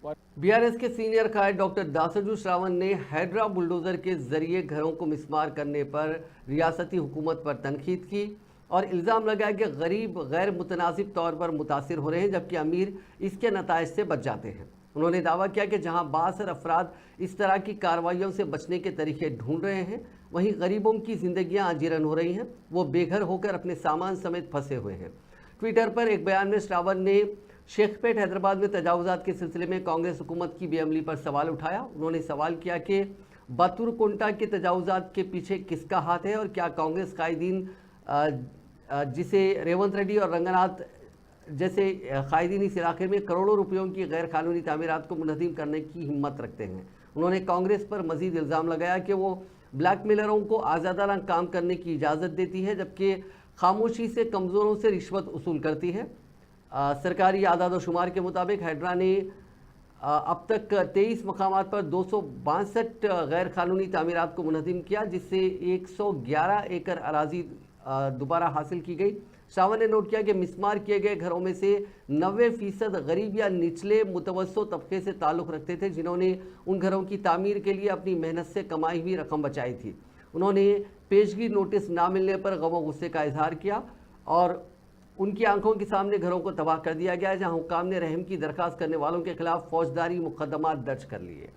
BRS के senior कायद doctor Dasoju Shravan ने हैड्रा bulldozer के जरिए घरों को मिस्मार करने पर रियासती हुकूमत पर तनकीद की और इल्ज़ाम लगाया कि गरीब गैर मुतनासिब तौर पर मुतासिर हो रहे हैं, जबकि अमीर इसके नताइज से बच जाते हैं। उन्होंने दावा किया कि जहां बासर अफराद इस तरह की कार्रवाइयों से बचने के तरीके ढूंढ रहे हैं, वहीं गरीबों की जिंदगियां आजीरन हो रही हैं। वो बेघर होकर अपने सामान समेत फंसे हुए हैं। ट्विटर पर एक बयान में श्रावण ने शेखपेट हैदराबाद में तजावुजात के सिलसिले में कांग्रेस हुकूमत की बेअमली पर सवाल उठाया। उन्होंने सवाल किया कि बतुरकोंटा के तजावुजात के पीछे किसका हाथ है और क्या कांग्रेस कायदीन, जिसे रेवंत रेड्डी और रंगनाथ जैसे कायदीन इस इलाके में करोड़ों रुपयों की गैर कानूनी तामीरात को मुनहदिम करने की हिम्मत रखते हैं। उन्होंने कांग्रेस पर मजीद इल्ज़ाम लगाया कि वो ब्लैकमेलरों को आज़ादाना काम करने की इजाज़त देती है, जबकि खामोशी से कमज़ोरों से रिश्वत वसूल करती है। सरकारी आदाद व शुमार के मुताबिक हैड्रा ने अब तक 23 मकामात पर 262 गैर कानूनी तामीरात को मुनहदिम किया, जिससे 111 एकड़ अराजी दोबारा हासिल की गई। श्रावण ने नोट किया कि मिस्मार किए गए घरों में से 90% गरीब या निचले मुतवस्सो तबके से ताल्लुक़ रखते थे, जिन्होंने उन घरों की तामीर के लिए अपनी मेहनत से कमाई हुई रकम बचाई थी। उन्होंने पेशगी नोटिस ना मिलने पर गम व गुस्से का इजहार किया और उनकी आंखों के सामने घरों को तबाह कर दिया गया है, जहां हुक्काम ने रहम की दरख्वास्त करने वालों के खिलाफ फौजदारी मुकदमा दर्ज कर लिए।